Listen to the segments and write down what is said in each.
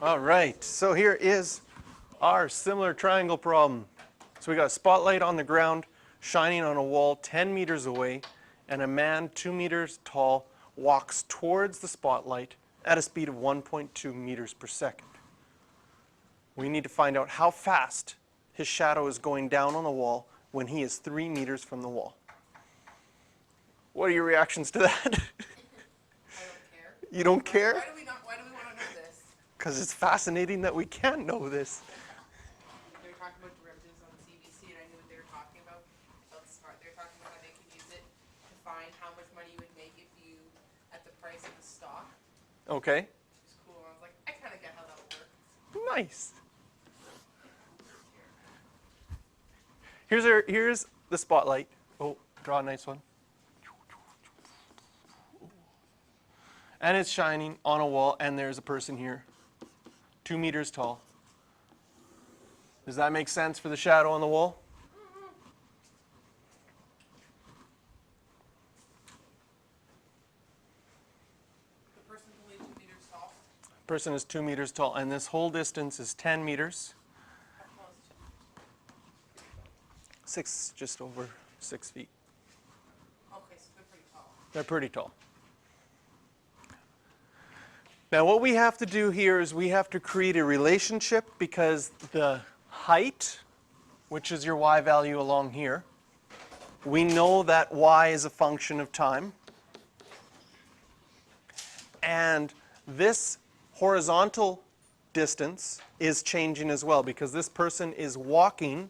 All right, so here is our similar triangle problem. So we got a spotlight on the ground shining on a wall 10 meters away, and a man 2 meters tall walks towards the spotlight at a speed of 1.2 meters per second. We need to find out how fast his shadow is going down on the wall when he is 3 meters from the wall. What are your reactions to that? I don't care. You don't care? Why do we want to know this? Because it's fascinating that we can know this. They were talking about derivatives on CBC, and I knew what they were talking about. They were talking about how they could use it to find how much money you would make if you, at the price of the stock. Okay. Which is cool. I was like, I kind of get how that would work. Nice. Here's the spotlight. Oh, draw a nice one. And it's shining on a wall, and there's a person here, 2 meters tall. Does that make sense for the shadow on the wall? The person's only 2 meters tall. Person is 2 meters tall, and this whole distance is 10 meters. How close? Just over 6 feet. Okay, so they're pretty tall. They're pretty tall. Now what we have to do here is we have to create a relationship, because the height, which is your y value along here, we know that y is a function of time. And this horizontal distance is changing as well, because this person is walking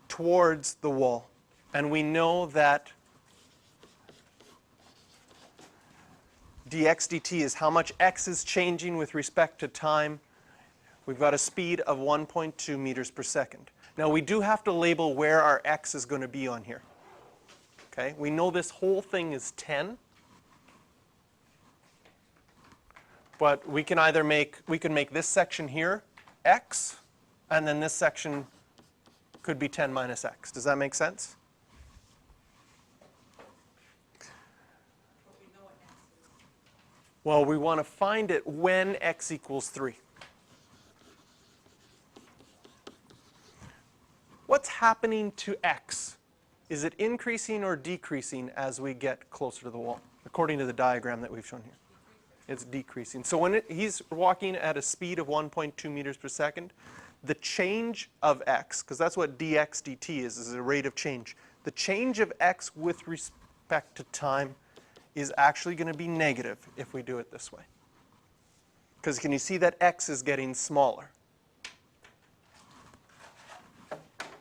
towards the wall. And we know that dx dt is how much x is changing with respect to time. We've got a speed of 1.2 meters per second. Now we do have to label where our x is going to be on here. Okay, we know this whole thing is 10. But we can either make this section here x, and then this section could be 10 minus x. Does that make sense? Well, we want to find it when x equals 3. What's happening to x? Is it increasing or decreasing as we get closer to the wall, according to the diagram that we've shown here? It's decreasing. So when he's walking at a speed of 1.2 meters per second, the change of x, because that's what dx dt is a rate of change. The change of x with respect to time is actually going to be negative if we do it this way. Because can you see that x is getting smaller?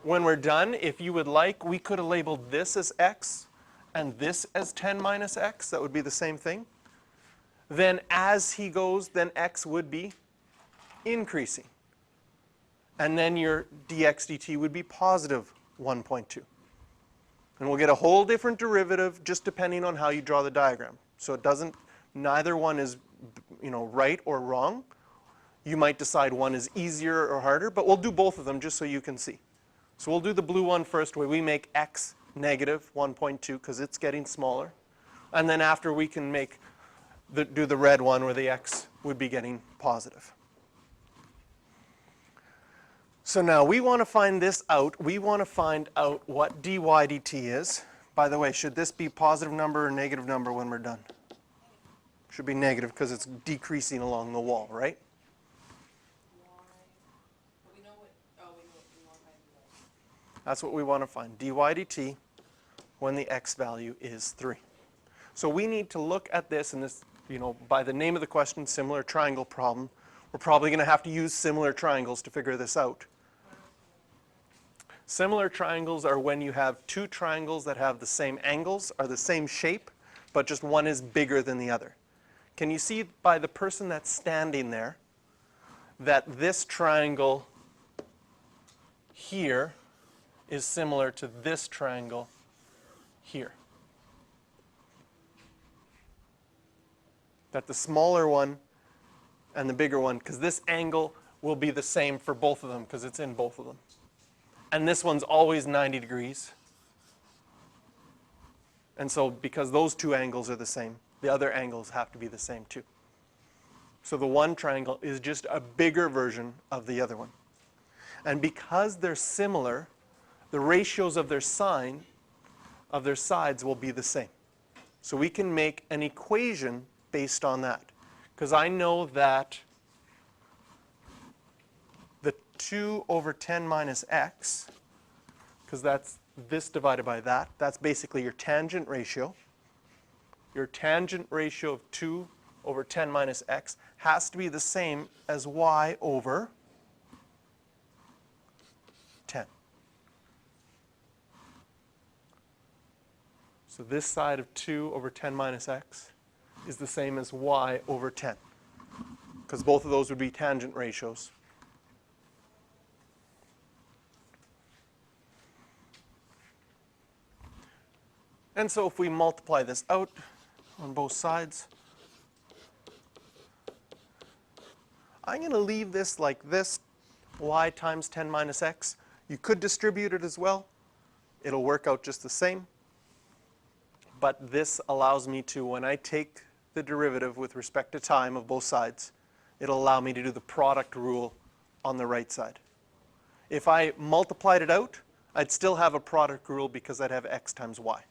When we're done, if you would like, we could have labeled this as x and this as 10 minus x. That would be the same thing. Then as he goes, then x would be increasing. And then your dx dt would be positive 1.2. And we'll get a whole different derivative just depending on how you draw the diagram. So it doesn't, neither one is, right or wrong. You might decide one is easier or harder, but we'll do both of them just so you can see. So we'll do the blue one first, where we make x negative 1.2 because it's getting smaller. And then after we can do the red one where the x would be getting positive. So now we want to find this out. We want to find out what dy dt is. By the way, should this be positive number or negative number when we're done? Should be negative because it's decreasing along the wall, right? That's what we want to find, dy dt, when the x value is 3. So we need to look at this, and this, by the name of the question, similar triangle problem. We're probably going to have to use similar triangles to figure this out. Similar triangles are when you have two triangles that have the same angles, are the same shape, but just one is bigger than the other. Can you see by the person that's standing there that this triangle here is similar to this triangle here? That the smaller one and the bigger one, because this angle will be the same for both of them because it's in both of them. And this one's always 90 degrees. And so because those two angles are the same, the other angles have to be the same too. So the one triangle is just a bigger version of the other one. And because they're similar, the ratios of their sides will be the same. So we can make an equation based on that. Because I know that the 2 over 10 minus x, because that's this divided by that, that's basically your tangent ratio. Your tangent ratio of 2 over 10 minus x has to be the same as y over 10. So this side of 2 over 10 minus x is the same as y over 10, because both of those would be tangent ratios. And so if we multiply this out on both sides, I'm going to leave this like this, y times 10 minus x. You could distribute it as well. It'll work out just the same. But this allows me to, when I take the derivative with respect to time of both sides, it'll allow me to do the product rule on the right side. If I multiplied it out, I'd still have a product rule because I'd have x times y.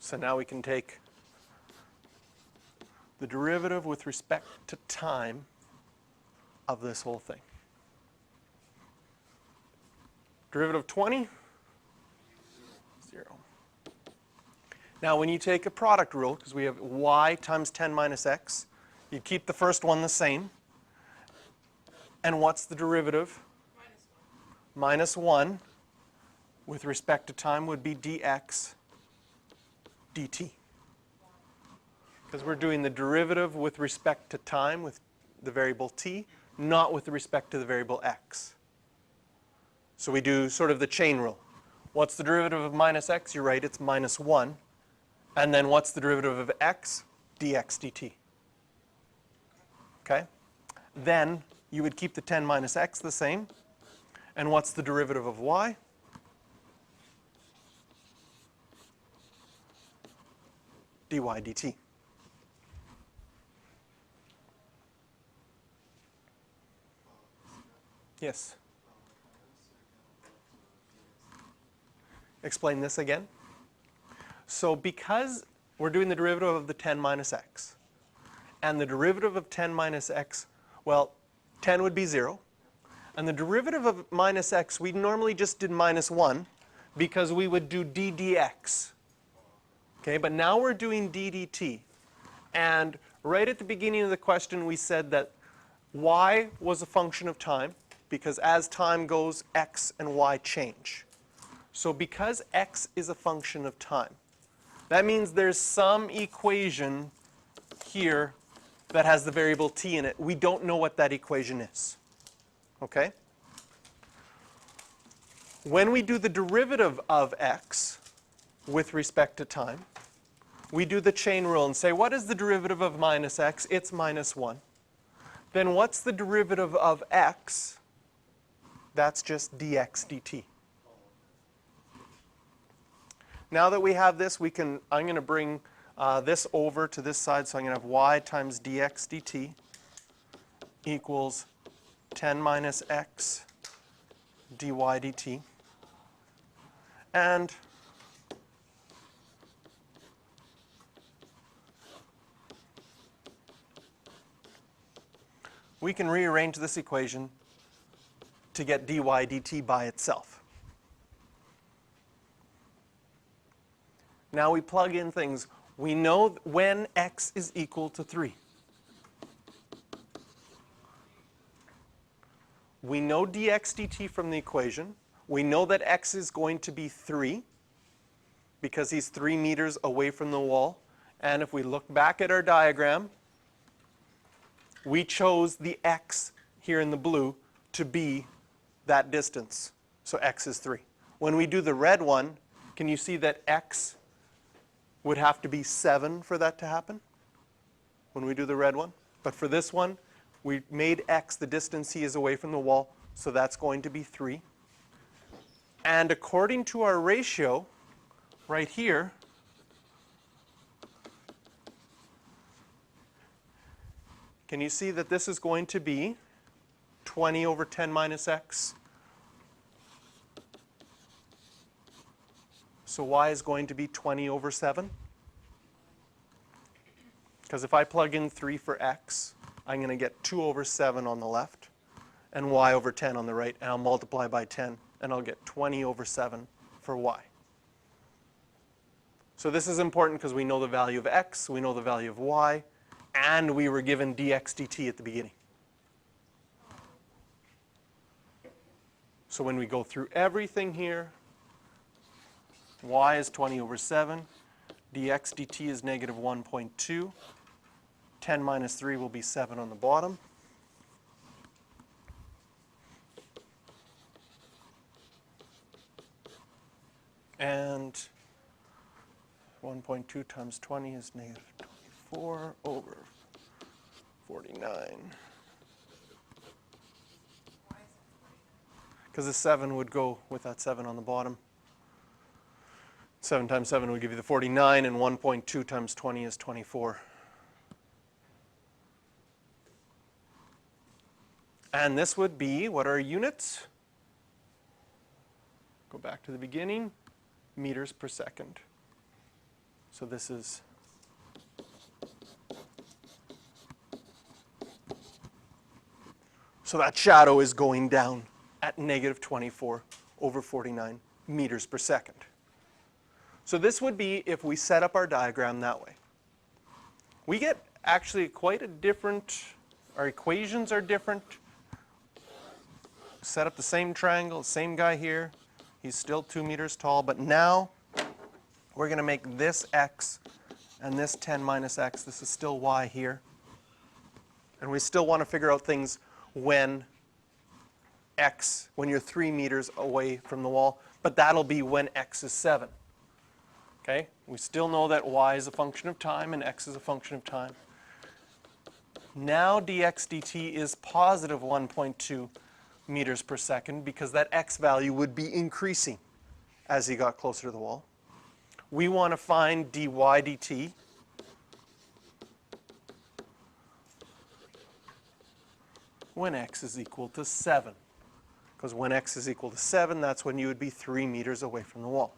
So now we can take the derivative with respect to time of this whole thing. Derivative of 20, 0. Now when you take a product rule, because we have y times 10 minus x, you keep the first one the same. And what's the derivative? Minus 1 with respect to time would be dx dt. Because we're doing the derivative with respect to time with the variable t, not with respect to the variable x. So we do sort of the chain rule. What's the derivative of minus x? You're right, it's minus 1. And then what's the derivative of x? dx dt. Okay? Then you would keep the 10 minus x the same. And what's the derivative of y? dy dt. Yes? Explain this again. So because we're doing the derivative of the 10 minus x, and the derivative of 10 minus x, well, 10 would be 0. And the derivative of minus x, we normally just did minus 1 because we would do d dx. Okay, but now we're doing d dt. And right at the beginning of the question, we said that y was a function of time because as time goes, x and y change. So because x is a function of time, that means there's some equation here that has the variable t in it. We don't know what that equation is. Okay? When we do the derivative of x with respect to time, we do the chain rule and say, what is the derivative of minus x? It's minus 1. Then what's the derivative of x? That's just dx dt. Now that we have this, I'm going to bring this over to this side. So I'm going to have y times dx dt equals 10 minus x dy dt. And we can rearrange this equation to get dy dt by itself. Now we plug in things. We know when x is equal to 3. We know dx dt from the equation. We know that x is going to be 3 because he's 3 meters away from the wall. And if we look back at our diagram, we chose the x here in the blue to be that distance. So x is 3. When we do the red one, can you see that x would have to be 7 for that to happen when we do the red one? But for this one, we made x the distance he is away from the wall, so that's going to be 3. And according to our ratio right here, Can you see that this is going to be 20 over 10 minus x? So y is going to be 20 over 7. Because if I plug in 3 for x, I'm going to get 2 over 7 on the left and y over 10 on the right, and I'll multiply by 10, and I'll get 20 over 7 for y. So this is important because we know the value of x, we know the value of y, and we were given dx dt at the beginning. So when we go through everything here, y is 20 over 7, dx dt is negative 1.2, 10 minus 3 will be 7 on the bottom. And 1.2 times 20 is negative 24 over 49. Because the 7 would go with that 7 on the bottom. 7 times 7 would give you the 49, and 1.2 times 20 is 24. And this would be, what are units? Go back to the beginning, meters per second. So this is so that shadow is going down at negative 24 over 49 meters per second. So this would be if we set up our diagram that way. We get actually quite a different, our equations are different. Set up the same triangle, same guy here. He's still 2 meters tall, but now we're going to make this x and this 10 minus x. This is still y here. And we still want to figure out things when you're 3 meters away from the wall, but that'll be when x is 7. Okay? We still know that y is a function of time and x is a function of time. Now dx dt is positive 1.2 meters per second because that x value would be increasing as he got closer to the wall. We want to find dy dt when x is equal to 7. Because when x is equal to 7, that's when you would be 3 meters away from the wall.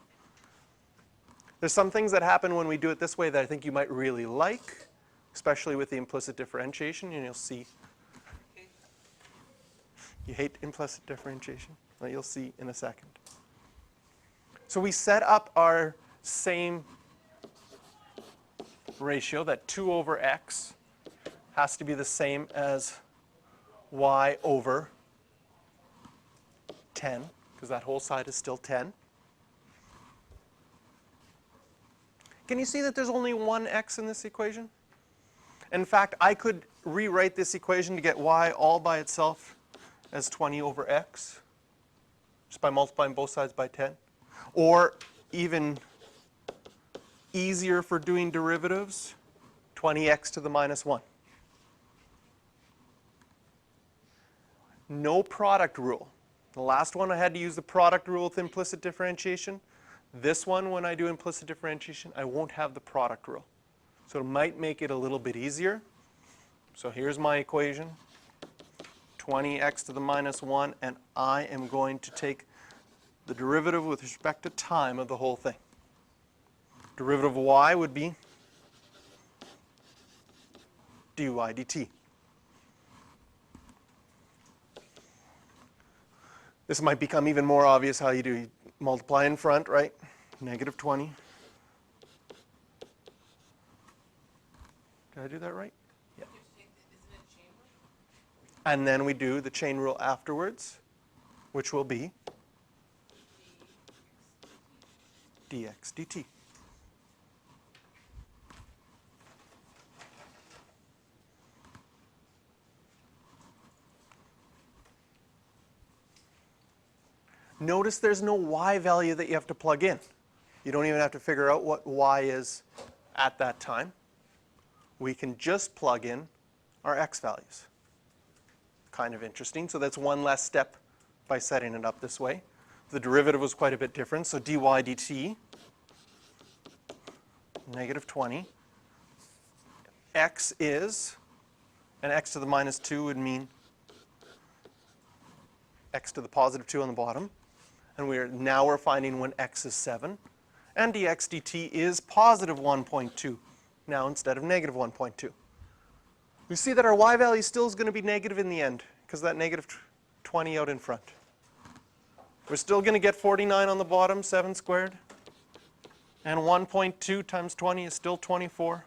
There's some things that happen when we do it this way that I think you might really like, especially with the implicit differentiation, and you'll see. You hate implicit differentiation? Well, you'll see in a second. So we set up our same ratio, that 2 over x has to be the same as y over 10, because that whole side is still 10. Can you see that there's only one x in this equation? In fact, I could rewrite this equation to get y all by itself as 20 over x, just by multiplying both sides by 10. Or even easier for doing derivatives, 20x to the minus 1. No product rule. The last one I had to use the product rule with implicit differentiation. This one, when I do implicit differentiation, I won't have the product rule. So it might make it a little bit easier. So here's my equation, 20x to the minus 1, and I am going to take the derivative with respect to time of the whole thing. Derivative of y would be dy dt. This might become even more obvious how you do. You multiply in front, right? Negative 20. Did I do that right? Yeah. And then we do the chain rule afterwards, which will be dx dt. Notice there's no y value that you have to plug in. You don't even have to figure out what y is at that time. We can just plug in our x values. Kind of interesting. So that's one less step by setting it up this way. The derivative was quite a bit different. So dy dt, negative 20. X is And x to the minus 2 would mean x to the positive 2 on the bottom. And now we're finding when x is 7. And dx dt is positive 1.2 now instead of negative 1.2. We see that our y value still is going to be negative in the end because that negative 20 out in front. We're still going to get 49 on the bottom, 7 squared. And 1.2 times 20 is still 24.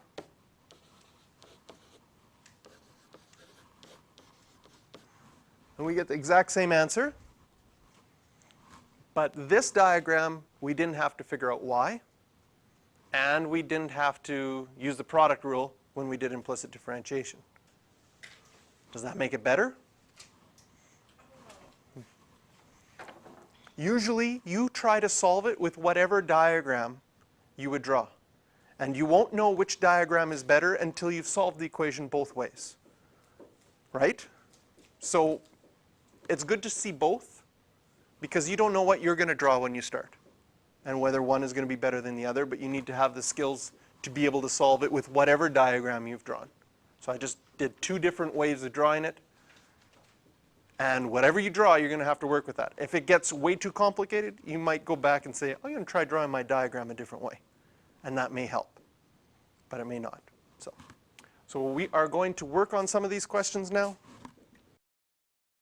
And we get the exact same answer. But this diagram, we didn't have to figure out y. And we didn't have to use the product rule when we did implicit differentiation. Does that make it better? Usually, you try to solve it with whatever diagram you would draw. And you won't know which diagram is better until you've solved the equation both ways. Right? So it's good to see both because you don't know what you're going to draw when you start and whether one is going to be better than the other, but you need to have the skills to be able to solve it with whatever diagram you've drawn. So I just did 2 different ways of drawing it. And whatever you draw, you're going to have to work with that. If it gets way too complicated, you might go back and say, I'm going to try drawing my diagram a different way. And that may help, but it may not. So we are going to work on some of these questions now.